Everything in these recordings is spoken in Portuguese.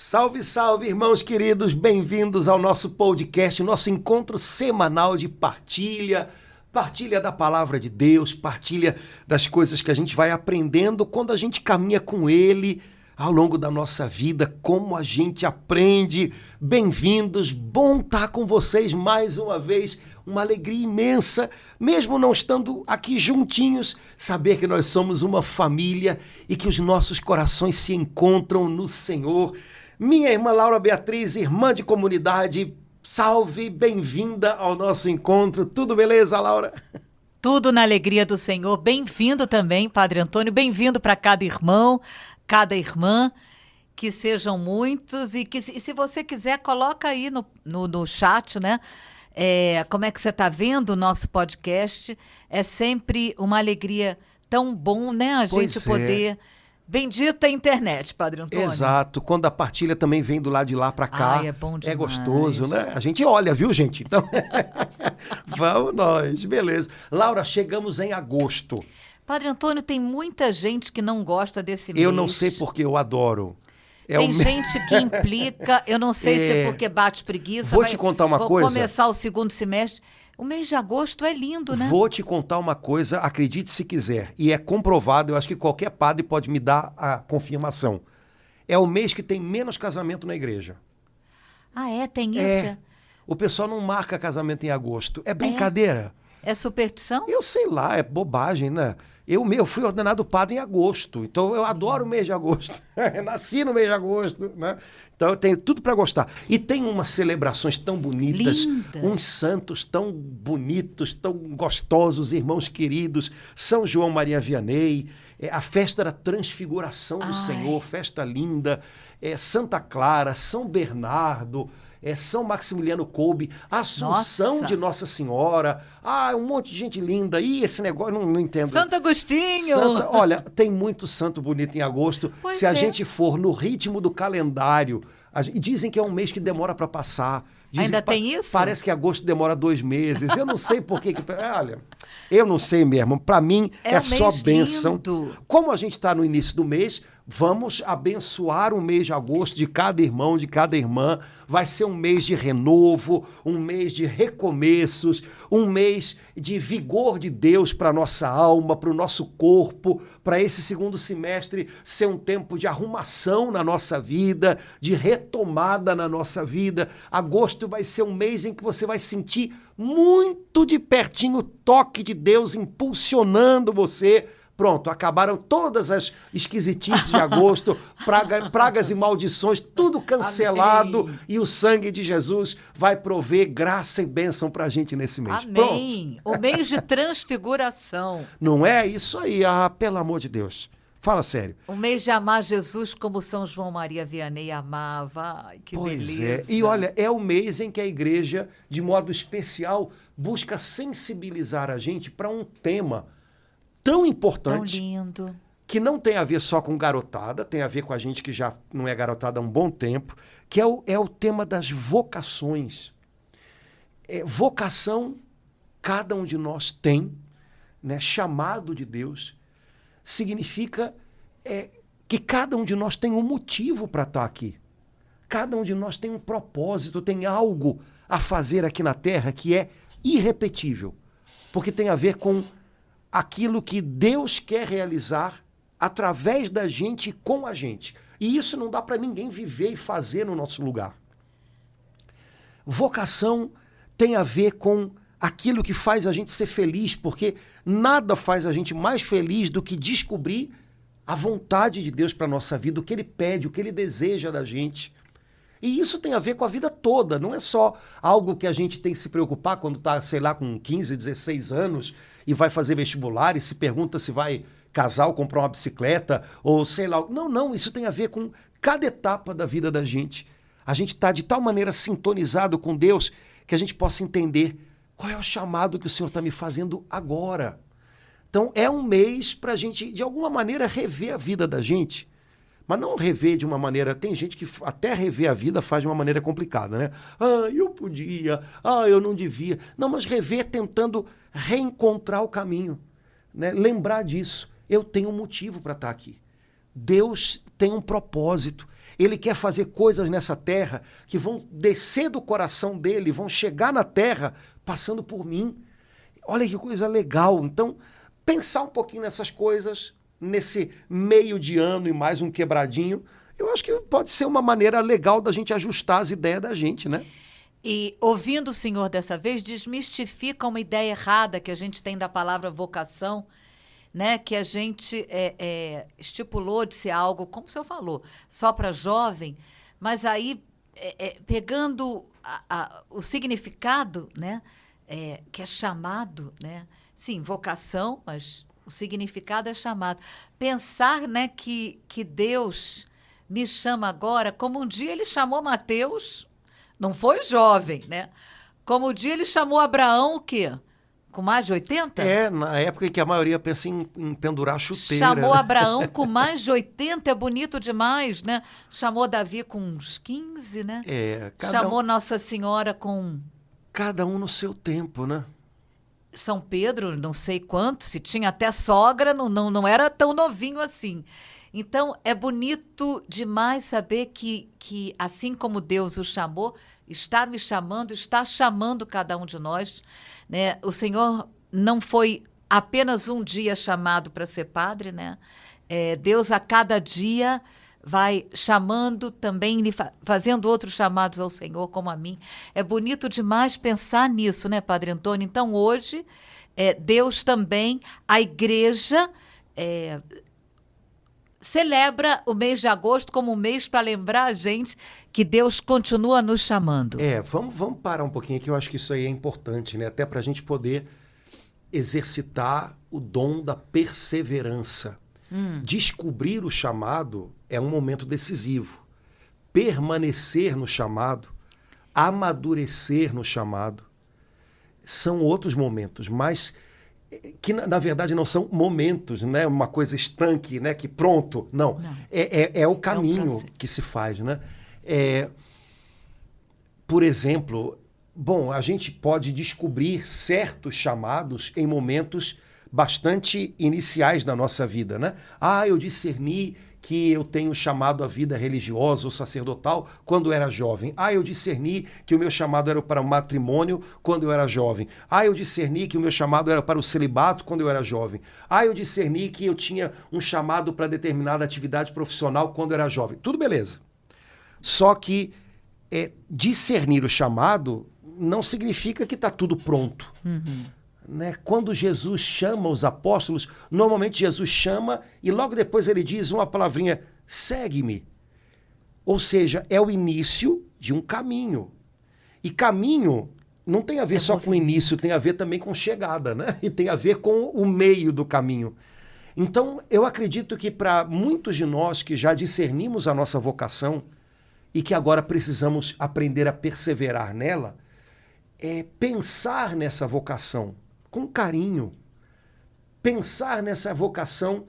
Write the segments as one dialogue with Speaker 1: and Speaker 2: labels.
Speaker 1: Salve, salve, irmãos queridos, bem-vindos ao nosso podcast, nosso encontro semanal de partilha da palavra de Deus, partilha das coisas que a gente vai aprendendo quando a gente caminha com Ele ao longo da nossa vida, como a gente aprende. Bem-vindos, bom estar com vocês mais uma vez, uma alegria imensa, mesmo não estando aqui juntinhos, saber que nós somos uma família e que os nossos corações se encontram no Senhor. Minha irmã Laura Beatriz, irmã de comunidade, salve, bem-vinda ao nosso encontro. Tudo beleza, Laura?
Speaker 2: Tudo na alegria do Senhor. Bem-vindo também, Padre Antônio. Bem-vindo para cada irmão, cada irmã. Que sejam muitos e se você quiser, coloca aí no chat, né? Como é que você está vendo o nosso podcast? É sempre uma alegria tão bom, né? A gente poder... Bendita a internet, Padre Antônio.
Speaker 1: Exato. Quando a partilha também vem do lado de lá para cá.
Speaker 2: Ai, é bom demais.
Speaker 1: É gostoso, né? A gente olha, viu, gente? Então, vamos nós. Beleza. Laura, chegamos em agosto.
Speaker 2: Padre Antônio, tem muita gente que não gosta desse mês.
Speaker 1: Eu não sei porque eu adoro.
Speaker 2: Tem gente que implica, eu não sei se é porque bate preguiça.
Speaker 1: Vou te contar uma coisa.
Speaker 2: Vou começar o segundo semestre. O mês de agosto é lindo, né?
Speaker 1: Vou te contar uma coisa, acredite se quiser, e é comprovado, eu acho que qualquer padre pode me dar a confirmação. É o mês que tem menos casamento na igreja.
Speaker 2: Ah, tem isso?
Speaker 1: O pessoal não marca casamento em agosto. É brincadeira.
Speaker 2: É superstição?
Speaker 1: Eu sei lá, é bobagem, né? Eu fui ordenado padre em agosto, então eu adoro o mês de agosto. Nasci no mês de agosto, né? Então eu tenho tudo para gostar. E tem umas celebrações tão bonitas, uns santos tão bonitos, tão gostosos, irmãos queridos. São João Maria Vianney, a festa da transfiguração do Senhor, festa linda. Santa Clara, São Bernardo... São Maximiliano Kolbe, Assunção de Nossa Senhora, um monte de gente linda. E esse negócio, não entendo.
Speaker 2: Santo Agostinho!
Speaker 1: Olha, tem muito santo bonito em agosto. Se a gente for no ritmo do calendário, e dizem que é um mês que demora para passar.
Speaker 2: Ainda tem isso?
Speaker 1: Parece que agosto demora 2 meses. Eu não sei por que... Olha, eu não sei mesmo. Para mim, é só bênção.
Speaker 2: Lindo.
Speaker 1: Como a gente está no início do mês, vamos abençoar o mês de agosto de cada irmão, de cada irmã. Vai ser um mês de renovo, um mês de recomeços, um mês de vigor de Deus para a nossa alma, para o nosso corpo, para esse segundo semestre ser um tempo de arrumação na nossa vida, de retomada na nossa vida. Agosto vai ser um mês em que você vai sentir muito de pertinho o toque de Deus impulsionando você. Pronto, acabaram todas as esquisitices de agosto, pragas e maldições, tudo cancelado. Amém. E o sangue de Jesus vai prover graça e bênção pra gente nesse mês.
Speaker 2: Amém. Pronto. O mês de transfiguração.
Speaker 1: Não é isso aí? Pelo amor de Deus. Fala sério.
Speaker 2: O mês de amar Jesus como São João Maria Vianney amava. Ai, que beleza.
Speaker 1: Pois é. E olha, é o mês em que a igreja, de modo especial, busca sensibilizar a gente para um tema tão importante,
Speaker 2: tão lindo,
Speaker 1: que não tem a ver só com garotada, tem a ver com a gente que já não é garotada há um bom tempo, que é o tema das vocações. Vocação, cada um de nós tem, né, chamado de Deus, significa que cada um de nós tem um motivo para estar aqui. Cada um de nós tem um propósito, tem algo a fazer aqui na Terra que é irrepetível, porque tem a ver com aquilo que Deus quer realizar através da gente e com a gente. E isso não dá para ninguém viver e fazer no nosso lugar. Vocação tem a ver com aquilo que faz a gente ser feliz, porque nada faz a gente mais feliz do que descobrir a vontade de Deus para a nossa vida, o que Ele pede, o que Ele deseja da gente. E isso tem a ver com a vida toda, não é só algo que a gente tem que se preocupar quando está, sei lá, com 15, 16 anos e vai fazer vestibular e se pergunta se vai casar ou comprar uma bicicleta ou sei lá. Não, isso tem a ver com cada etapa da vida da gente. A gente está de tal maneira sintonizado com Deus que a gente possa entender qual é o chamado que o Senhor está me fazendo agora. Então é um mês para a gente, de alguma maneira, rever a vida da gente. Mas não rever de uma maneira... Tem gente que até rever a vida faz de uma maneira complicada, né? Eu podia, eu não devia. Não, mas rever tentando reencontrar o caminho, né? Lembrar disso. Eu tenho um motivo para estar aqui. Deus tem um propósito. Ele quer fazer coisas nessa terra que vão descer do coração dele, vão chegar na terra passando por mim. Olha que coisa legal. Então, pensar um pouquinho nessas coisas, nesse meio de ano e mais um quebradinho, eu acho que pode ser uma maneira legal da gente ajustar as ideias da gente, né?
Speaker 2: E ouvindo o senhor dessa vez, desmistifica uma ideia errada que a gente tem da palavra vocação, né? Que a gente estipulou de ser algo, como o senhor falou, só para jovem, mas aí, pegando o significado, né? Que é chamado, né? Sim, vocação, mas o significado é chamado. Pensar, né, que Deus me chama agora, como um dia ele chamou Mateus, não foi jovem, né? Como um dia ele chamou Abraão, o quê? Com mais de 80?
Speaker 1: Na época em que a maioria pensa em pendurar chuteira.
Speaker 2: Chamou Abraão com mais de 80, é bonito demais, né? Chamou Davi com uns 15, né? Chamou Nossa Senhora com...
Speaker 1: Cada um no seu tempo, né?
Speaker 2: São Pedro, não sei quanto, se tinha até sogra, não era tão novinho assim. Então, é bonito demais saber que assim como Deus o chamou, está me chamando, está chamando cada um de nós, né? O Senhor não foi apenas um dia chamado para ser padre, né? Deus a cada dia vai chamando também, fazendo outros chamados ao Senhor, como a mim. É bonito demais pensar nisso, né, Padre Antônio? Então, hoje, Deus também, a igreja... celebra o mês de agosto como um mês para lembrar a gente que Deus continua nos chamando.
Speaker 1: Vamos parar um pouquinho aqui, eu acho que isso aí é importante, né? Até para a gente poder exercitar o dom da perseverança. Descobrir o chamado é um momento decisivo. Permanecer no chamado, amadurecer no chamado, são outros momentos, mas... que na verdade não são momentos, né? Uma coisa estanque, né? Que pronto, não. É o caminho que se faz, né? Por exemplo, a gente pode descobrir certos chamados em momentos bastante iniciais da nossa vida, né? Eu discerni que eu tenho chamado à vida religiosa ou sacerdotal quando eu era jovem. Eu discerni que o meu chamado era para o matrimônio quando eu era jovem. Eu discerni que o meu chamado era para o celibato quando eu era jovem. Eu discerni que eu tinha um chamado para determinada atividade profissional quando eu era jovem. Tudo beleza. Só que discernir o chamado não significa que está tudo pronto. Né? Quando Jesus chama os apóstolos, normalmente Jesus chama e logo depois ele diz uma palavrinha, segue-me. Ou seja, é o início de um caminho. E caminho não tem a ver só com início, tem a ver também com chegada, né? E tem a ver com o meio do caminho. Então, eu acredito que para muitos de nós que já discernimos a nossa vocação e que agora precisamos aprender a perseverar nela, pensar nessa vocação com carinho, pensar nessa vocação,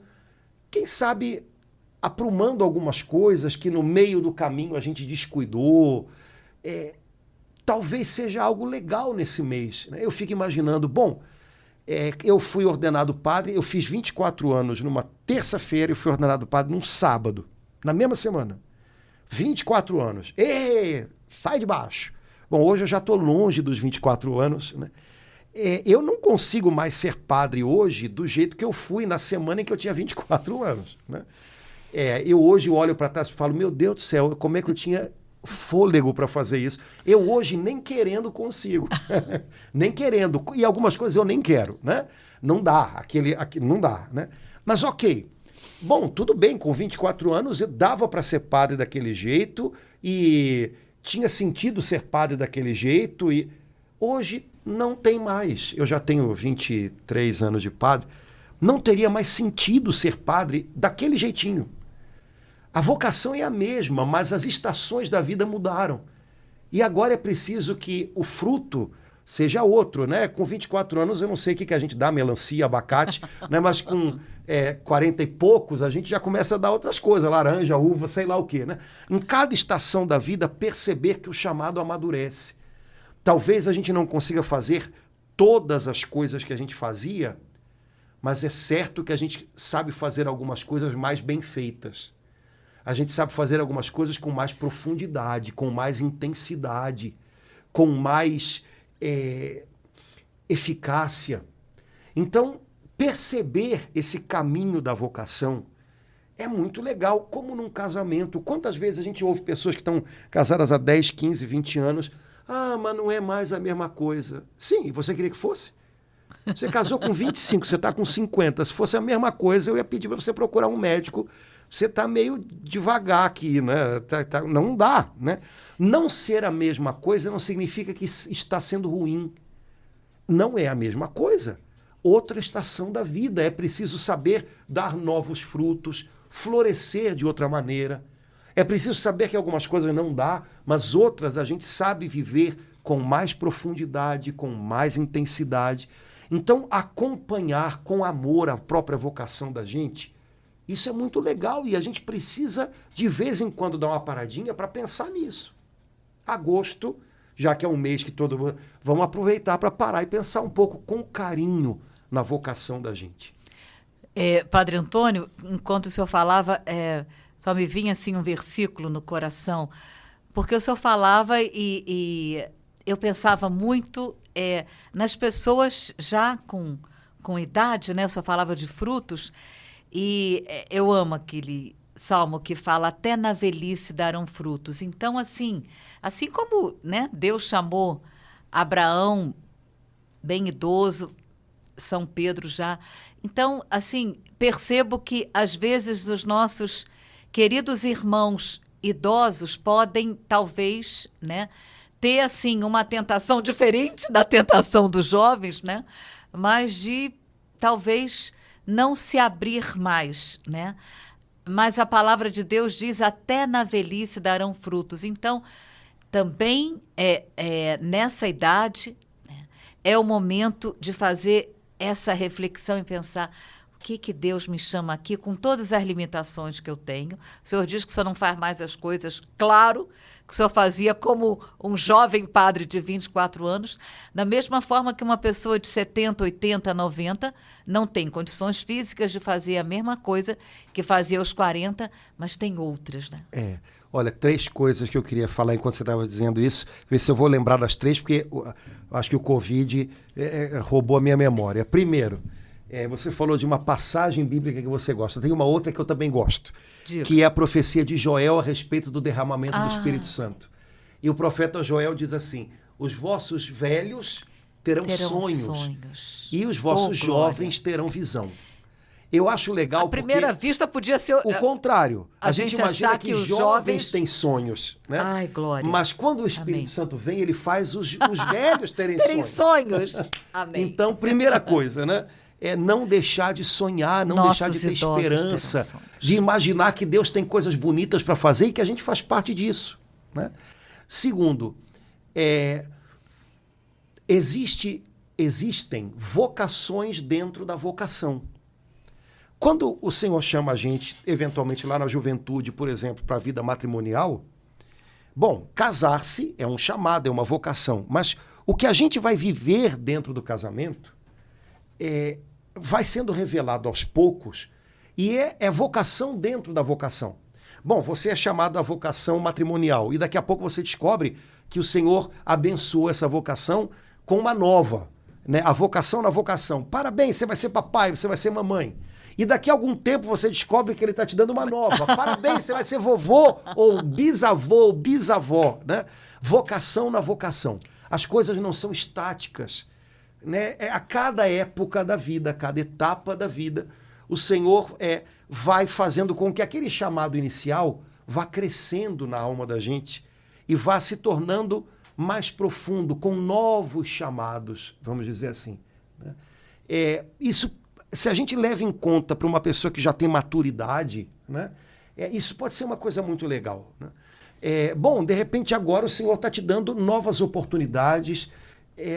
Speaker 1: quem sabe aprumando algumas coisas que no meio do caminho a gente descuidou, talvez seja algo legal nesse mês, né? Eu fico imaginando, eu fui ordenado padre, eu fiz 24 anos numa terça-feira e fui ordenado padre num sábado, na mesma semana. 24 anos. Sai de baixo. Hoje eu já estou longe dos 24 anos, né? Eu não consigo mais ser padre hoje do jeito que eu fui na semana em que eu tinha 24 anos. Né? Eu hoje olho para trás e falo, meu Deus do céu, como é que eu tinha fôlego para fazer isso? Eu hoje nem querendo consigo. Nem querendo. E algumas coisas eu nem quero. Né? Não dá. Não dá. Né? Mas ok. Tudo bem, com 24 anos eu dava para ser padre daquele jeito e tinha sentido ser padre daquele jeito e hoje não tem mais. Eu já tenho 23 anos de padre. Não teria mais sentido ser padre daquele jeitinho. A vocação é a mesma, mas as estações da vida mudaram. E agora é preciso que o fruto seja outro, né? Com 24 anos eu não sei o que a gente dá, melancia, abacate, né? Mas com 40 e poucos a gente já começa a dar outras coisas, laranja, uva, sei lá o quê, né? Em cada estação da vida perceber que o chamado amadurece. Talvez a gente não consiga fazer todas as coisas que a gente fazia, mas é certo que a gente sabe fazer algumas coisas mais bem feitas. A gente sabe fazer algumas coisas com mais profundidade, com mais intensidade, com mais eficácia. Então, perceber esse caminho da vocação é muito legal, como num casamento. Quantas vezes a gente ouve pessoas que estão casadas há 10, 15, 20 anos, mas não é mais a mesma coisa. Sim, você queria que fosse? Você casou com 25, você está com 50. Se fosse a mesma coisa, eu ia pedir para você procurar um médico. Você está meio devagar aqui, né? Não dá, né? Não ser a mesma coisa não significa que está sendo ruim. Não é a mesma coisa. Outra estação da vida. É preciso saber dar novos frutos, florescer de outra maneira. É preciso saber que algumas coisas não dá, mas outras a gente sabe viver com mais profundidade, com mais intensidade. Então, acompanhar com amor a própria vocação da gente, isso é muito legal e a gente precisa, de vez em quando, dar uma paradinha para pensar nisso. Agosto, já que é um mês que todo mundo... Vamos aproveitar para parar e pensar um pouco com carinho na vocação da gente.
Speaker 2: Padre Antônio, enquanto o senhor falava, só me vinha assim um versículo no coração, porque o senhor falava e eu pensava muito nas pessoas já com idade, né? O senhor falava de frutos, e eu amo aquele salmo que fala até na velhice darão frutos. Então, assim como, né, Deus chamou Abraão bem idoso, São Pedro já. Então, assim, percebo que às vezes os nossos queridos irmãos idosos podem, talvez, né, ter assim uma tentação diferente da tentação dos jovens, né, mas de talvez não se abrir mais, né? Mas a palavra de Deus diz até na velhice darão frutos. Então, também nessa idade, né, é o momento de fazer essa reflexão e pensar o que Deus me chama aqui com todas as limitações que eu tenho. O senhor diz que o senhor não faz mais as coisas, claro, que o senhor fazia como um jovem padre de 24 anos, da mesma forma que uma pessoa de 70, 80, 90 não tem condições físicas de fazer a mesma coisa que fazia aos 40, mas tem outras, né?
Speaker 1: Olha, 3 coisas que eu queria falar enquanto você estava dizendo isso, ver se eu vou lembrar das 3, porque acho que o Covid roubou a minha memória. Primeiro, você falou de uma passagem bíblica que você gosta. Tem uma outra que eu também gosto, que é a profecia de Joel a respeito do derramamento do Espírito Santo. E o profeta Joel diz assim: os vossos velhos terão sonhos e os vossos jovens terão visão. Eu acho legal
Speaker 2: à primeira vista podia ser
Speaker 1: o contrário. A gente imagina que
Speaker 2: os
Speaker 1: jovens têm sonhos, né?
Speaker 2: Ai, glória.
Speaker 1: Mas quando o Espírito Santo vem, ele faz os velhos terem
Speaker 2: sonhos. Amém.
Speaker 1: Então, primeira coisa, né? É não deixar de sonhar, não deixar de ter esperança, de imaginar que Deus tem coisas bonitas para fazer e que a gente faz parte disso, né? Segundo, existem vocações dentro da vocação. Quando o Senhor chama a gente, eventualmente lá na juventude, por exemplo, para a vida matrimonial, bom, casar-se é um chamado, é uma vocação, mas o que a gente vai viver dentro do casamento vai sendo revelado aos poucos e é vocação dentro da vocação. Bom, você é chamado à vocação matrimonial e daqui a pouco você descobre que o Senhor abençoou essa vocação com uma nova, né? A vocação na vocação. Parabéns, você vai ser papai, você vai ser mamãe. E daqui a algum tempo você descobre que ele está te dando uma nova. Parabéns, você vai ser vovô ou bisavô ou bisavó, né? Vocação na vocação. As coisas não são estáticas, né? A cada época da vida, a cada etapa da vida, o Senhor vai fazendo com que aquele chamado inicial vá crescendo na alma da gente e vá se tornando mais profundo, com novos chamados, vamos dizer assim, né? Isso, se a gente leva em conta para uma pessoa que já tem maturidade, né? Isso pode ser uma coisa muito legal, né? Bom, de repente agora o Senhor está te dando novas oportunidades,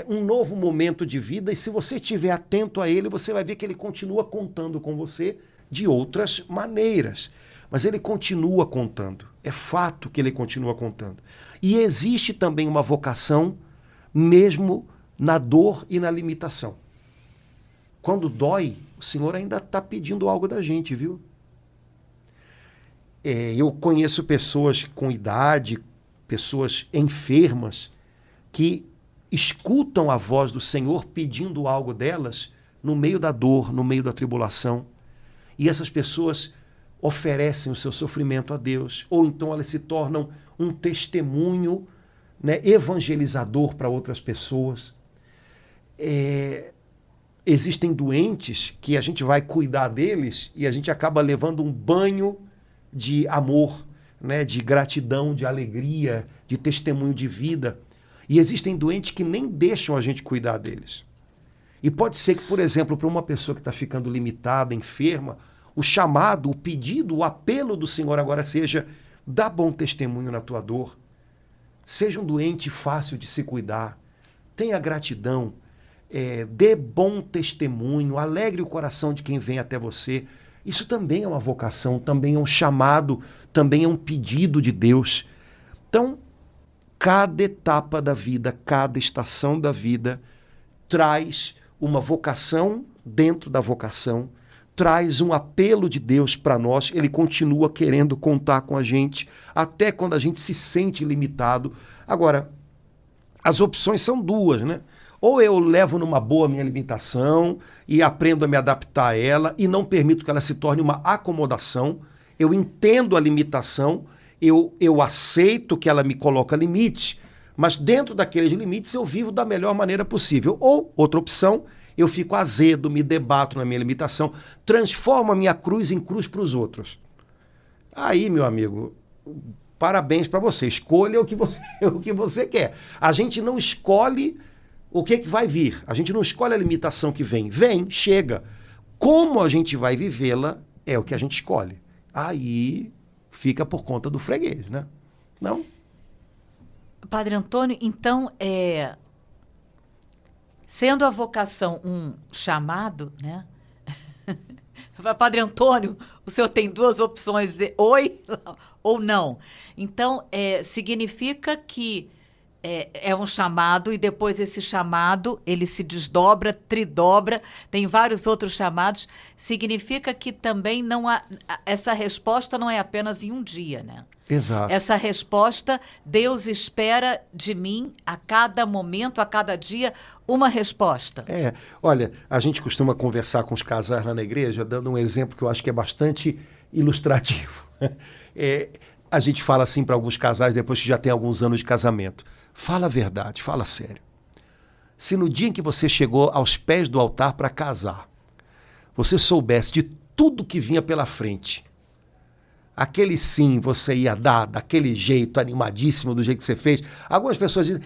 Speaker 1: um novo momento de vida, e se você estiver atento a Ele, você vai ver que Ele continua contando com você de outras maneiras. Mas Ele continua contando. É fato que Ele continua contando. E existe também uma vocação, mesmo na dor e na limitação. Quando dói, o Senhor ainda está pedindo algo da gente, viu? Eu conheço pessoas com idade, pessoas enfermas, que escutam a voz do Senhor pedindo algo delas no meio da dor, no meio da tribulação. E essas pessoas oferecem o seu sofrimento a Deus, ou então elas se tornam um testemunho, né, evangelizador para outras pessoas. Existem doentes que a gente vai cuidar deles e a gente acaba levando um banho de amor, né, de gratidão, de alegria, de testemunho de vida. E existem doentes que nem deixam a gente cuidar deles. E pode ser que, por exemplo, para uma pessoa que está ficando limitada, enferma, o chamado, o pedido, o apelo do Senhor agora seja: dá bom testemunho na tua dor. Seja um doente fácil de se cuidar. Tenha gratidão. Dê bom testemunho. Alegre o coração de quem vem até você. Isso também é uma vocação, também é um chamado, também é um pedido de Deus. Então, cada etapa da vida, cada estação da vida traz uma vocação dentro da vocação, traz um apelo de Deus para nós. Ele continua querendo contar com a gente, até quando a gente se sente limitado. Agora, as opções são duas, né? Ou eu levo numa boa minha limitação e aprendo a me adaptar a ela e não permito que ela se torne uma acomodação. Eu entendo a limitação, eu aceito que ela me coloca limites, mas dentro daqueles limites eu vivo da melhor maneira possível. Ou, outra opção, eu fico azedo, me debato na minha limitação, transformo a minha cruz em cruz para os outros. Aí, meu amigo, parabéns para você. Escolha o que você quer. A gente não escolhe o que vai vir. A gente não escolhe a limitação que vem. Vem, chega. Como a gente vai vivê-la é o que a gente escolhe. Aí fica por conta do freguês, né? Não?
Speaker 2: Padre Antônio, então, sendo a vocação um chamado, né? Padre Antônio, o senhor tem duas opções de oi ou não. Então, significa que é um chamado e depois esse chamado, ele se desdobra, tridobra, tem vários outros chamados. Significa que também não há, essa resposta não é apenas em um dia, né?
Speaker 1: Exato.
Speaker 2: Essa resposta, Deus espera de mim a cada momento, a cada dia, uma resposta.
Speaker 1: Olha, a gente costuma conversar com os casais lá na igreja, dando um exemplo que eu acho que é bastante ilustrativo. A gente fala assim para alguns casais, depois que já tem alguns anos de casamento: fala a verdade, fala sério. Se no dia em que você chegou aos pés do altar para casar, você soubesse de tudo que vinha pela frente, aquele sim você ia dar daquele jeito, animadíssimo do jeito que você fez. Algumas pessoas dizem: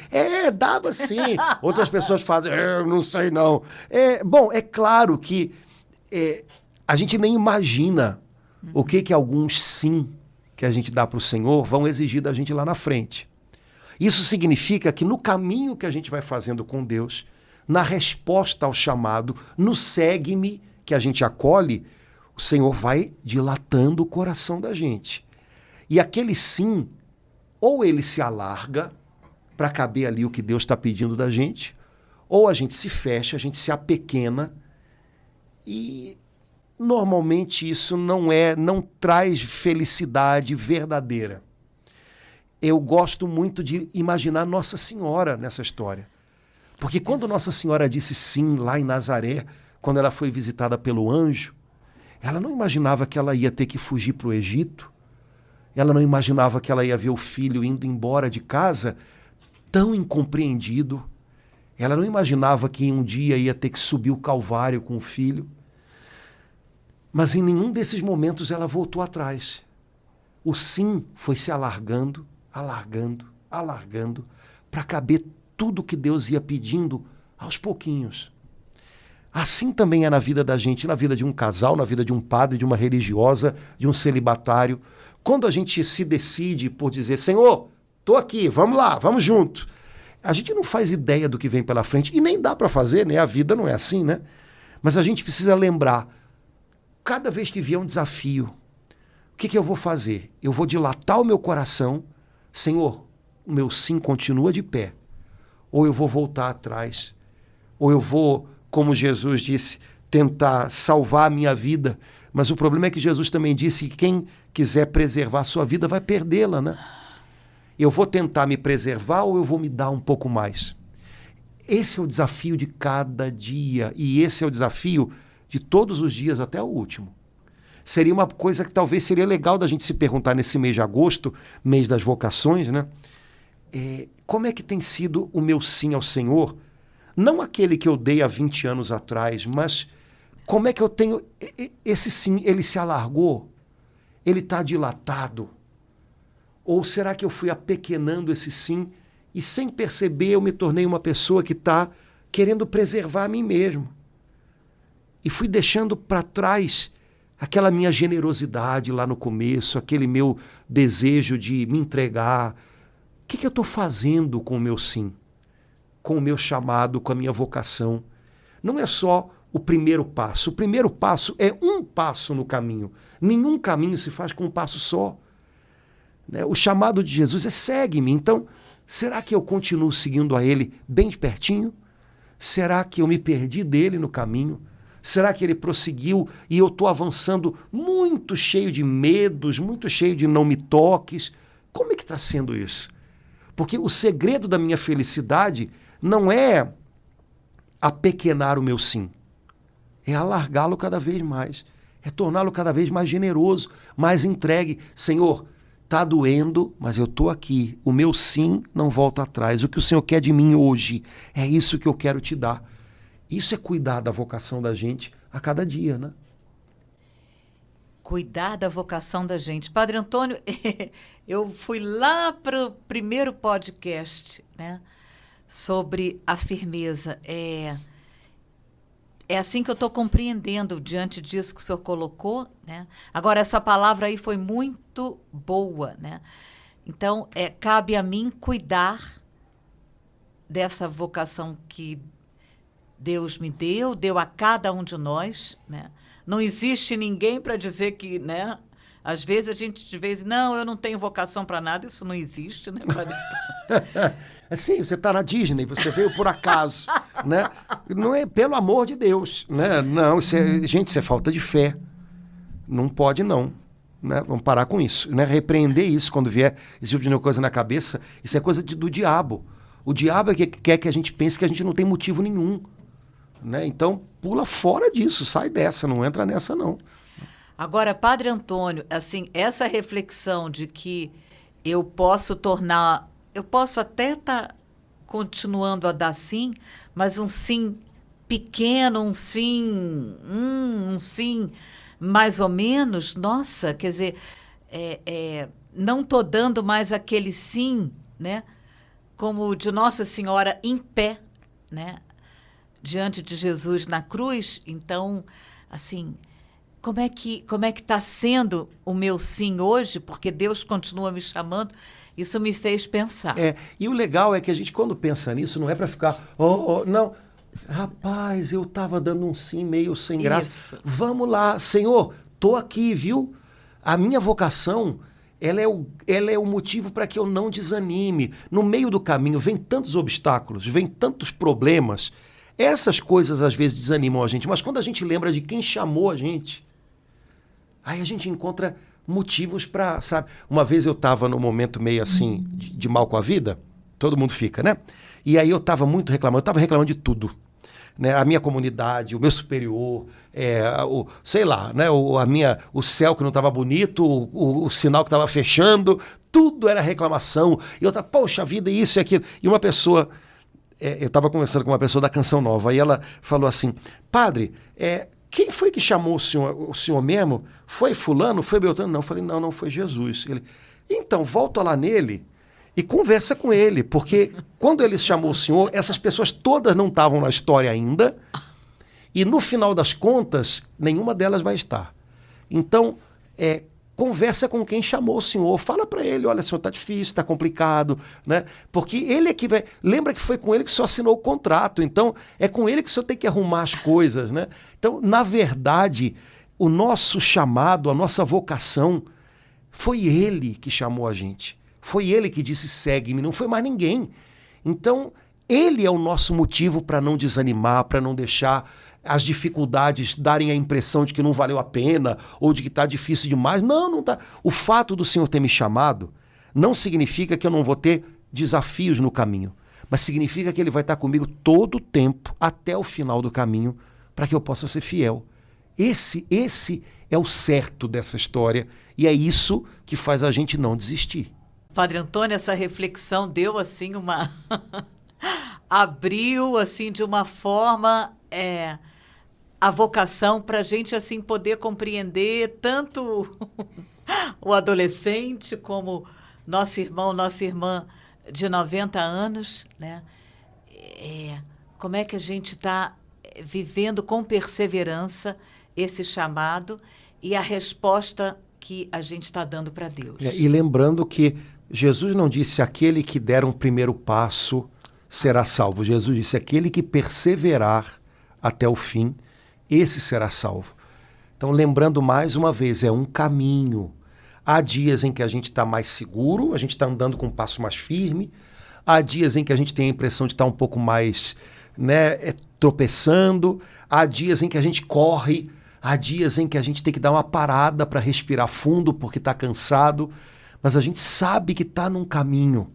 Speaker 1: dava sim. Outras pessoas fazem: eu não sei não. Bom, é claro que a gente nem imagina o que alguns sim que a gente dá para o Senhor vão exigir da gente lá na frente. Isso significa que no caminho que a gente vai fazendo com Deus, na resposta ao chamado, no segue-me que a gente acolhe, o Senhor vai dilatando o coração da gente. E aquele sim, ou ele se alarga para caber ali o que Deus está pedindo da gente, ou a gente se fecha, a gente se apequena, e normalmente isso não traz felicidade verdadeira. Eu gosto muito de imaginar Nossa Senhora nessa história. Porque quando Nossa Senhora disse sim lá em Nazaré, quando ela foi visitada pelo anjo, ela não imaginava que ela ia ter que fugir para o Egito. Ela não imaginava que ela ia ver o filho indo embora de casa tão incompreendido. Ela não imaginava que um dia ia ter que subir o Calvário com o filho. Mas em nenhum desses momentos ela voltou atrás. O sim foi se alargando, alargando, alargando, para caber tudo que Deus ia pedindo aos pouquinhos. Assim também é na vida da gente, na vida de um casal, na vida de um padre, de uma religiosa, de um celibatário. Quando a gente se decide por dizer: Senhor, estou aqui, vamos lá, vamos junto. A gente não faz ideia do que vem pela frente, e nem dá para fazer, né? A vida não é assim, né? Mas a gente precisa lembrar, cada vez que vier um desafio, o que eu vou fazer? Eu vou dilatar o meu coração: Senhor, o meu sim continua de pé. Ou eu vou voltar atrás, ou eu vou, como Jesus disse, tentar salvar a minha vida. Mas o problema é que Jesus também disse que quem quiser preservar a sua vida vai perdê-la, né? Eu vou tentar me preservar ou eu vou me dar um pouco mais? Esse é o desafio de cada dia e esse é o desafio de todos os dias até o último. Seria uma coisa que talvez seria legal da gente se perguntar nesse mês de agosto, mês das vocações, né? Como é que tem sido o meu sim ao Senhor? Não aquele que eu dei há 20 anos atrás, mas como é que eu tenho esse sim? Ele se alargou? Ele está dilatado? Ou será que eu fui apequenando esse sim e sem perceber eu me tornei uma pessoa que está querendo preservar a mim mesmo? E fui deixando para trás aquela minha generosidade lá no começo, aquele meu desejo de me entregar. O que eu estou fazendo com o meu sim? Com o meu chamado, com a minha vocação? Não é só o primeiro passo. O primeiro passo é um passo no caminho. Nenhum caminho se faz com um passo só. O chamado de Jesus é segue-me. Então, será que eu continuo seguindo a Ele bem de pertinho? Será que eu me perdi dele no caminho? Será que ele prosseguiu e eu estou avançando muito cheio de medos, muito cheio de não me toques? Como é que está sendo isso? Porque o segredo da minha felicidade não é apequenar o meu sim. É alargá-lo cada vez mais. É torná-lo cada vez mais generoso, mais entregue. Senhor, está doendo, mas eu estou aqui. O meu sim não volta atrás. O que o Senhor quer de mim hoje é isso que eu quero te dar. Isso é cuidar da vocação da gente a cada dia, né?
Speaker 2: Cuidar da vocação da gente. Padre Antônio, eu fui lá para o primeiro podcast, né, sobre a firmeza. É assim que eu estou compreendendo diante disso que o senhor colocou, né? Agora, essa palavra aí foi muito boa, né? Então, cabe a mim cuidar dessa vocação que Deus me deu a cada um de nós, né? Não existe ninguém para dizer que, né? Às vezes a gente não, eu não tenho vocação para nada, isso não existe, né?
Speaker 1: Sim, você está na Disney, você veio por acaso, né? Não é pelo amor de Deus, né? Não, gente, isso é falta de fé. Não pode não, né? Vamos parar com isso, né? Repreender isso quando vier esse tipo de coisa na cabeça, isso é coisa do diabo. O diabo é que quer que a gente pense que a gente não tem motivo nenhum, né? Então, pula fora disso, sai dessa, não entra nessa não.
Speaker 2: Agora, Padre Antônio, assim, essa reflexão de que eu posso até estar continuando a dar sim, mas um sim pequeno, um sim mais ou menos, nossa, quer dizer, não estou dando mais aquele sim, né, como o de Nossa Senhora em pé, né, diante de Jesus na cruz. Então, assim, como é que está sendo o meu sim hoje? Porque Deus continua me chamando. Isso me fez pensar.
Speaker 1: E o legal é que a gente, quando pensa nisso, não é para ficar, não, rapaz, eu estava dando um sim meio sem graça.
Speaker 2: Isso.
Speaker 1: Vamos lá, Senhor, tô aqui, viu? A minha vocação, ela é o motivo para que eu não desanime. No meio do caminho vem tantos obstáculos, vem tantos problemas. Essas coisas às vezes desanimam a gente, mas quando a gente lembra de quem chamou a gente, aí a gente encontra motivos para, sabe? Uma vez eu estava num momento meio assim, de mal com a vida, todo mundo fica, né? E aí eu estava muito reclamando, eu estava reclamando de tudo. Né? A minha comunidade, o meu superior, sei lá, né? O céu que não estava bonito, o sinal que estava fechando, tudo era reclamação. E eu estava, poxa vida, isso e aquilo. E uma pessoa... eu estava conversando com uma pessoa da Canção Nova e ela falou assim, padre, quem foi que chamou o senhor mesmo? Foi fulano? Foi Beltrano? Não, eu falei, não foi Jesus. Ele, então, volta lá nele e conversa com ele, porque quando ele chamou o senhor, essas pessoas todas não estavam na história ainda e no final das contas, nenhuma delas vai estar. Então, conversa com quem chamou o senhor, fala para ele, olha, senhor, está difícil, está complicado, né? Porque ele é que vai... Lembra que foi com ele que o senhor assinou o contrato, então é com ele que o senhor tem que arrumar as coisas, né? Então, na verdade, o nosso chamado, a nossa vocação, foi ele que chamou a gente. Foi ele que disse, segue-me, não foi mais ninguém. Então, Ele é o nosso motivo para não desanimar, para não deixar as dificuldades darem a impressão de que não valeu a pena ou de que está difícil demais. Não, não está. O fato do Senhor ter me chamado não significa que eu não vou ter desafios no caminho, mas significa que Ele vai estar comigo todo o tempo, até o final do caminho, para que eu possa ser fiel. Esse é o certo dessa história e é isso que faz a gente não desistir.
Speaker 2: Padre Antônio, essa reflexão deu assim uma... abriu assim de uma forma a vocação para a gente assim poder compreender tanto o adolescente como nosso irmão, nossa irmã de 90 anos, né? Como é que a gente está vivendo com perseverança esse chamado e a resposta que a gente está dando para Deus.
Speaker 1: E lembrando que Jesus não disse aquele que der um primeiro passo será salvo. Jesus disse aquele que perseverar até o fim, esse será salvo. Então, lembrando mais uma vez, é um caminho. Há dias em que a gente está mais seguro, a gente está andando com um passo mais firme. Há dias em que a gente tem a impressão de estar um pouco mais, tropeçando. Há dias em que a gente corre. Há dias em que a gente tem que dar uma parada para respirar fundo porque está cansado. Mas a gente sabe que está num caminho.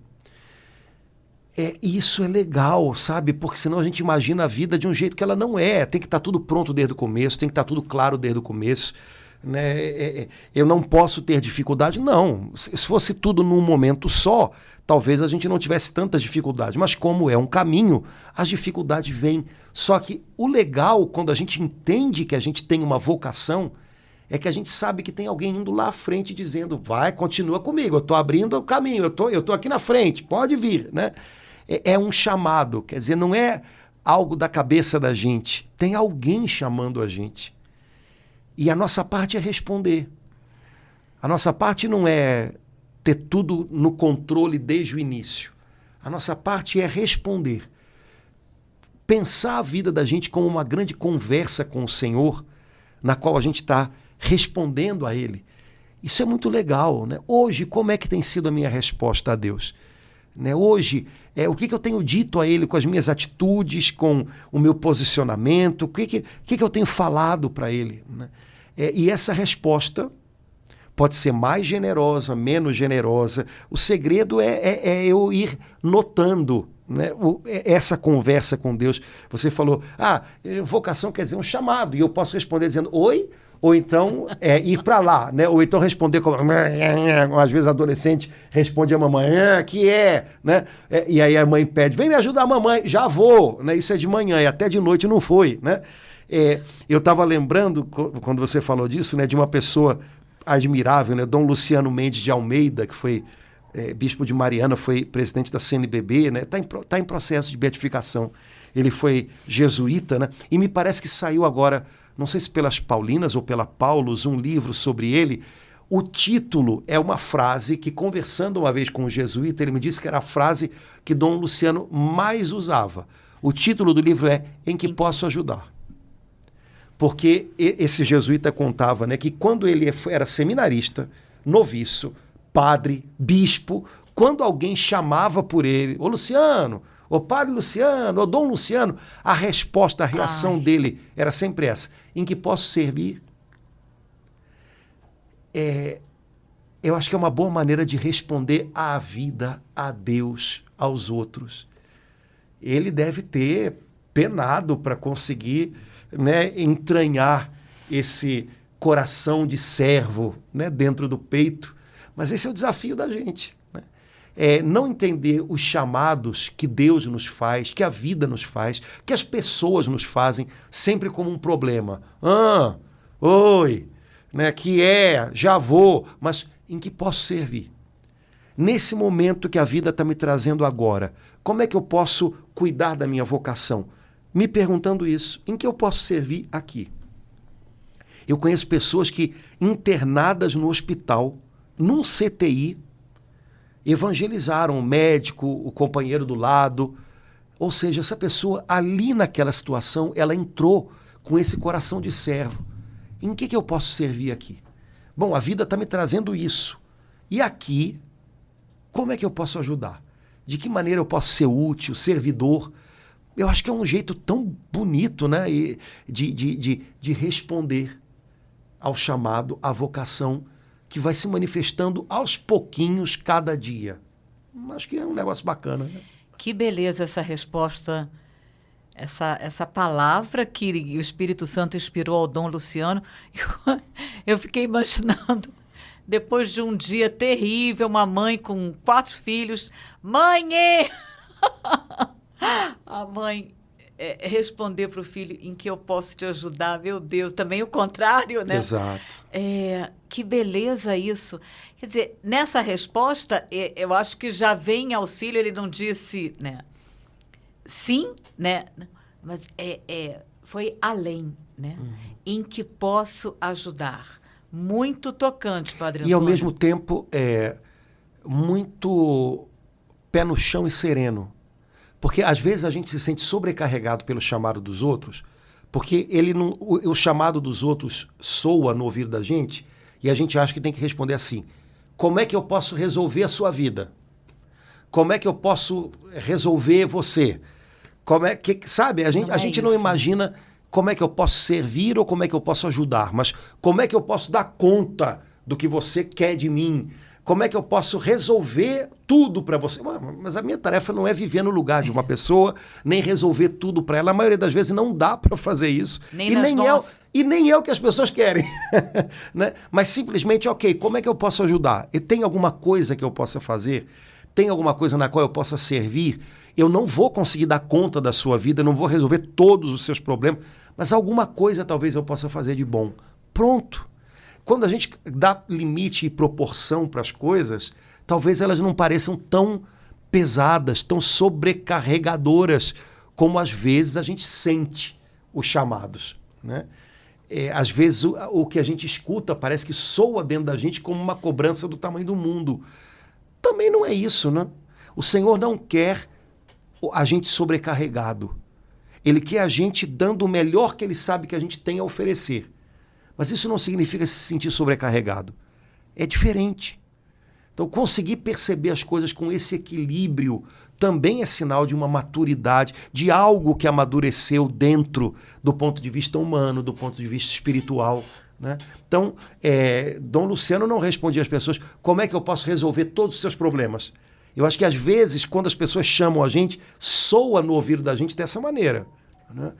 Speaker 1: Isso é legal, sabe? Porque senão a gente imagina a vida de um jeito que ela não é. Tem que estar tudo pronto desde o começo, tem que estar tudo claro desde o começo. Eu não posso ter dificuldade? Não. Se fosse tudo num momento só, talvez a gente não tivesse tantas dificuldades. Mas como é um caminho, as dificuldades vêm. Só que o legal, quando a gente entende que a gente tem uma vocação, é que a gente sabe que tem alguém indo lá à frente dizendo, vai, continua comigo, eu estou abrindo o caminho, eu tô aqui na frente, pode vir, né? É um chamado, quer dizer, não é algo da cabeça da gente, tem alguém chamando a gente. E a nossa parte é responder. A nossa parte não é ter tudo no controle desde o início. A nossa parte é responder. Pensar a vida da gente como uma grande conversa com o Senhor, na qual a gente está respondendo a Ele. Isso é muito legal, né? Hoje, como é que tem sido a minha resposta a Deus? Hoje, o que eu tenho dito a Ele com as minhas atitudes, com o meu posicionamento, o que eu tenho falado para Ele? E essa resposta pode ser mais generosa, menos generosa. O segredo é eu ir notando, essa conversa com Deus. Você falou, vocação quer dizer um chamado, e eu posso responder dizendo, oi? Ou então ir para lá, ou então responder como... Às vezes adolescente responde a mamãe, que é? E aí a mãe pede, vem me ajudar, mamãe, já vou. Isso é de manhã, e até de noite não foi. Eu estava lembrando, quando você falou disso, de uma pessoa admirável, Dom Luciano Mendes de Almeida, que foi bispo de Mariana, foi presidente da CNBB, tá em processo de beatificação. Ele foi jesuíta, e me parece que saiu agora, não sei se pelas Paulinas ou pela Paulus, um livro sobre ele. O título é uma frase que, conversando uma vez com um jesuíta, ele me disse que era a frase que Dom Luciano mais usava. O título do livro é Em que Posso Ajudar? Porque esse jesuíta contava que quando ele era seminarista, noviço, padre, bispo, quando alguém chamava por ele, ô Luciano, ô padre Luciano, ô Dom Luciano, a resposta, a reação dele era sempre essa: em que posso servir? Eu acho que é uma boa maneira de responder à vida, a Deus, aos outros. Ele deve ter penado para conseguir entranhar esse coração de servo dentro do peito, mas esse é o desafio da gente. Não entender os chamados que Deus nos faz, que a vida nos faz, que as pessoas nos fazem, sempre como um problema. Oi, já vou, mas em que posso servir? Nesse momento que a vida está me trazendo agora, como é que eu posso cuidar da minha vocação? Me perguntando isso, em que eu posso servir aqui? Eu conheço pessoas que, internadas no hospital, num CTI, evangelizaram o médico, o companheiro do lado. Ou seja, essa pessoa ali naquela situação, ela entrou com esse coração de servo. Em que eu posso servir aqui? Bom, a vida está me trazendo isso. E aqui, como é que eu posso ajudar? De que maneira eu posso ser útil, servidor? Eu acho que é um jeito tão bonito, né, de responder ao chamado, à vocação, que vai se manifestando aos pouquinhos cada dia. Acho que é um negócio bacana, né?
Speaker 2: Que beleza essa resposta, essa palavra que o Espírito Santo inspirou ao Dom Luciano. Eu fiquei imaginando, depois de um dia terrível, uma mãe com 4 filhos, mãe! A mãe responder para o filho, em que eu posso te ajudar, meu Deus, também o contrário, né?
Speaker 1: Exato.
Speaker 2: Que beleza isso. Quer dizer, nessa resposta, eu acho que já vem auxílio, ele não disse, né? Sim, né? Mas foi além, né? Em que posso ajudar. Muito tocante, Padre Antônio.
Speaker 1: E, ao mesmo tempo, muito pé no chão e sereno. Porque, às vezes, a gente se sente sobrecarregado pelo chamado dos outros, porque o chamado dos outros soa no ouvido da gente e a gente acha que tem que responder assim: como é que eu posso resolver a sua vida? Como é que eu posso resolver você? Como é que, sabe, a gente não imagina como é que eu posso servir ou como é que eu posso ajudar, mas como é que eu posso dar conta do que você quer de mim? Como é que eu posso resolver tudo para você? Mas a minha tarefa não é viver no lugar de uma pessoa, nem resolver tudo para ela. A maioria das vezes não dá para fazer isso. E nem é o que as pessoas querem. Né? Mas simplesmente, ok, como é que eu posso ajudar? E tem alguma coisa que eu possa fazer? Tem alguma coisa na qual eu possa servir? Eu não vou conseguir dar conta da sua vida, não vou resolver todos os seus problemas, mas alguma coisa talvez eu possa fazer de bom. Pronto. Quando a gente dá limite e proporção para as coisas, talvez elas não pareçam tão pesadas, tão sobrecarregadoras, como às vezes a gente sente os chamados, né? Às vezes o que a gente escuta parece que soa dentro da gente como uma cobrança do tamanho do mundo. Também não é isso, né? O Senhor não quer a gente sobrecarregado. Ele quer a gente dando o melhor que Ele sabe que a gente tem a oferecer. Mas isso não significa se sentir sobrecarregado. É diferente. Então, conseguir perceber as coisas com esse equilíbrio também é sinal de uma maturidade, de algo que amadureceu dentro do ponto de vista humano, do ponto de vista espiritual, né? Então, Dom Luciano não respondia às pessoas como é que eu posso resolver todos os seus problemas. Eu acho que, às vezes, quando as pessoas chamam a gente, soa no ouvido da gente dessa maneira, né?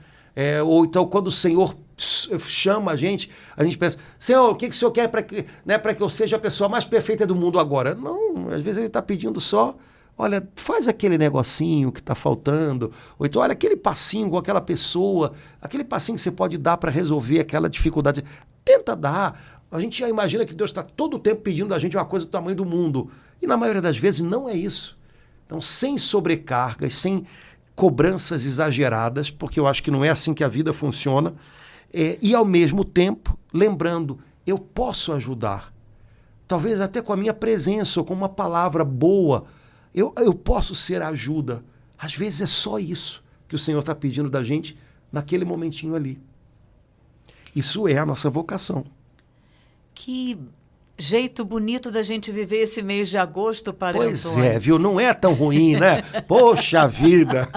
Speaker 1: Ou então, quando o Senhor chama a gente pensa: Senhor, o que o Senhor quer para que eu seja a pessoa mais perfeita do mundo agora? Não, às vezes Ele está pedindo só: olha, faz aquele negocinho que está faltando, ou então, olha, aquele passinho com aquela pessoa, aquele passinho que você pode dar para resolver aquela dificuldade. Tenta dar. A gente já imagina que Deus está todo o tempo pedindo da gente uma coisa do tamanho do mundo. E na maioria das vezes não é isso. Então, sem sobrecargas, sem cobranças exageradas, porque eu acho que não é assim que a vida funciona, e ao mesmo tempo, lembrando, eu posso ajudar. Talvez até com a minha presença ou com uma palavra boa, eu posso ser ajuda. Às vezes é só isso que o Senhor está pedindo da gente naquele momentinho ali. Isso é a nossa vocação.
Speaker 2: Que jeito bonito da gente viver esse mês de agosto, Padre Antônio.
Speaker 1: Pois é, viu? Não é tão ruim, né? Poxa vida!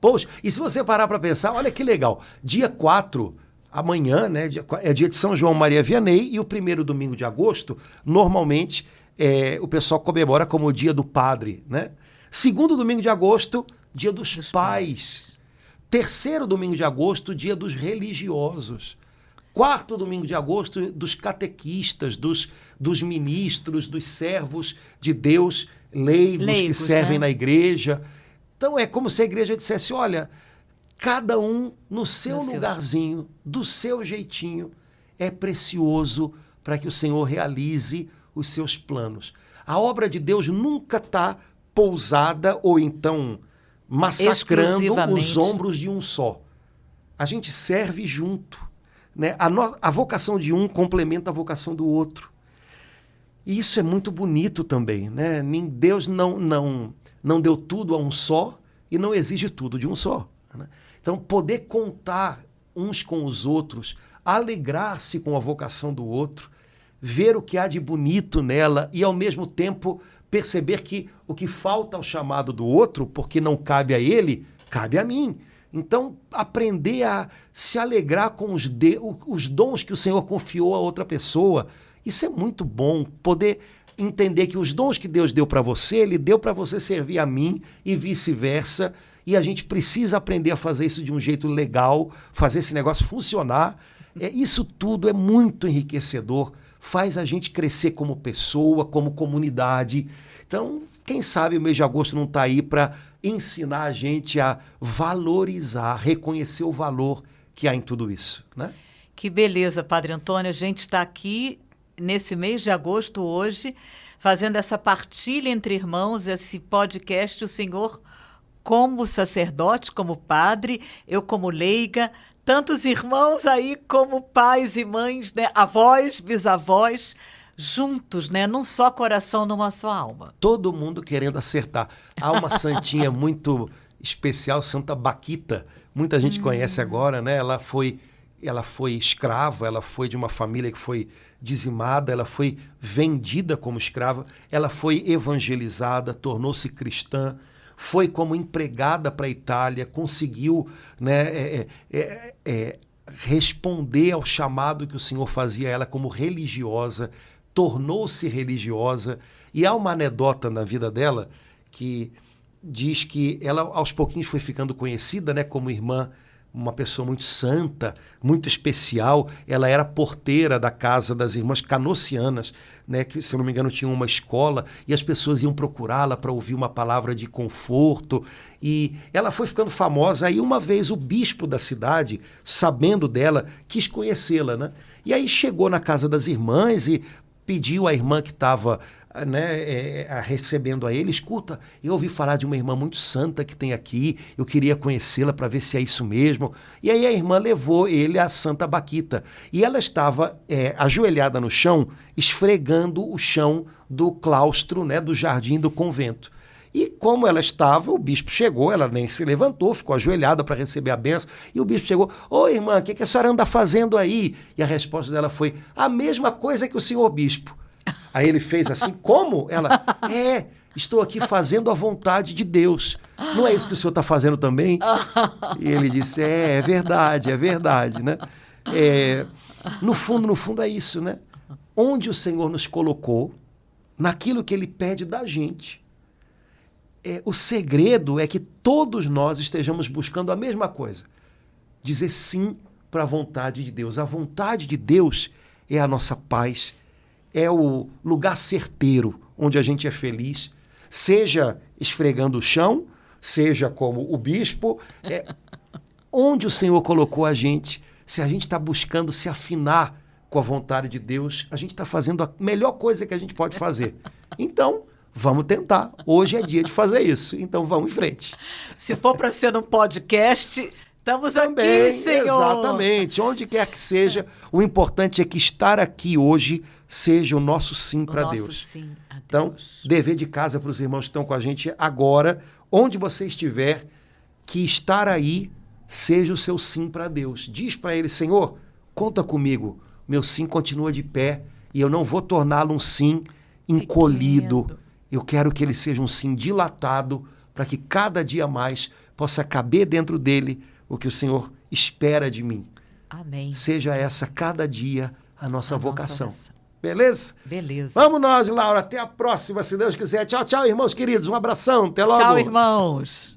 Speaker 1: Poxa, e se você parar para pensar, olha que legal. Dia 4, amanhã, né? É dia de São João Maria Vianney, e o primeiro domingo de agosto, normalmente, o pessoal comemora como o dia do padre, né? Segundo domingo de agosto, dia dos pais. Terceiro domingo de agosto, dia dos religiosos. Quarto domingo de agosto, dos catequistas, dos ministros, dos servos de Deus, leigos que servem, né, na igreja. Então é como se a igreja dissesse: olha, cada um no seu lugarzinho, do seu jeitinho, é precioso para que o Senhor realize os seus planos. A obra de Deus nunca está pousada ou então massacrando os ombros de um só. A gente serve junto, né? A vocação de um complementa a vocação do outro. E isso é muito bonito também, né? Deus não deu tudo a um só e não exige tudo de um só, né? Então, poder contar uns com os outros, alegrar-se com a vocação do outro, ver o que há de bonito nela e, ao mesmo tempo, perceber que o que falta ao chamado do outro, porque não cabe a ele, cabe a mim. Então, aprender a se alegrar com os dons que o Senhor confiou a outra pessoa. Isso é muito bom, poder entender que os dons que Deus deu para você, Ele deu para você servir a mim e vice-versa. E a gente precisa aprender a fazer isso de um jeito legal, fazer esse negócio funcionar. Isso tudo é muito enriquecedor, faz a gente crescer como pessoa, como comunidade. Então, quem sabe o mês de agosto não está aí para ensinar a gente a valorizar, reconhecer o valor que há em tudo isso, né?
Speaker 2: Que beleza, Padre Antônio. A gente está aqui nesse mês de agosto hoje, fazendo essa partilha entre irmãos, esse podcast, o Senhor como sacerdote, como padre, eu como leiga, tantos irmãos aí como pais e mães, né? Avós, bisavós, juntos, né? Num só coração, numa só alma.
Speaker 1: Todo mundo querendo acertar. Há uma santinha muito especial, Santa Baquita. Muita gente conhece agora, né? Ela foi escrava, ela foi de uma família que foi dizimada, ela foi vendida como escrava, ela foi evangelizada, tornou-se cristã, foi como empregada para a Itália, conseguiu, né, responder ao chamado que o Senhor fazia a ela como religiosa, tornou-se religiosa. E há uma anedota na vida dela que diz que ela aos pouquinhos foi ficando conhecida, né, como irmã, uma pessoa muito santa, muito especial. Ela era porteira da casa das irmãs canossianas, né, que, se eu não me engano, tinha uma escola, e as pessoas iam procurá-la para ouvir uma palavra de conforto. E ela foi ficando famosa. Aí uma vez o bispo da cidade, sabendo dela, quis conhecê-la, né? E aí chegou na casa das irmãs e pediu à irmã que estava, né, recebendo a ele: escuta, eu ouvi falar de uma irmã muito santa que tem aqui, eu queria conhecê-la para ver se é isso mesmo. E aí a irmã levou ele à Santa Baquita, e ela estava ajoelhada no chão, esfregando o chão do claustro, né, do jardim do convento. E como ela estava, o bispo chegou, ela nem se levantou, ficou ajoelhada para receber a bênção, e o bispo chegou: ô irmã, o que a senhora anda fazendo aí? E a resposta dela foi: a mesma coisa que o senhor bispo. Aí ele fez assim: como? Ela: estou aqui fazendo a vontade de Deus. Não é isso que o senhor está fazendo também? E ele disse: é verdade, né? No fundo é isso, né? Onde o Senhor nos colocou, naquilo que Ele pede da gente. O segredo é que todos nós estejamos buscando a mesma coisa: dizer sim para a vontade de Deus. A vontade de Deus é a nossa paz, é o lugar certeiro onde a gente é feliz, seja esfregando o chão, seja como o bispo, onde o Senhor colocou a gente. Se a gente está buscando se afinar com a vontade de Deus, a gente está fazendo a melhor coisa que a gente pode fazer. Então, vamos tentar. Hoje é dia de fazer isso. Então, vamos em frente.
Speaker 2: Se for para ser um podcast, estamos
Speaker 1: também
Speaker 2: aqui, Senhor.
Speaker 1: Exatamente. Onde quer que seja, o importante é que estar aqui hoje seja o nosso sim para Deus.
Speaker 2: Sim a Deus.
Speaker 1: Então, dever de casa para os irmãos que estão com a gente agora, onde você estiver, que estar aí seja o seu sim para Deus. Diz para Ele: Senhor, conta comigo. Meu sim continua de pé e eu não vou torná-lo um sim encolhido.
Speaker 2: Pequeno.
Speaker 1: Eu quero que ele seja um sim dilatado, para que cada dia mais possa caber dentro dele o que o Senhor espera de mim.
Speaker 2: Amém.
Speaker 1: Seja essa cada dia a nossa vocação.
Speaker 2: Nossa.
Speaker 1: Beleza?
Speaker 2: Beleza.
Speaker 1: Vamos nós, Laura. Até a próxima, se Deus quiser. Tchau, tchau, irmãos queridos. Um abração. Até logo.
Speaker 2: Tchau, irmãos.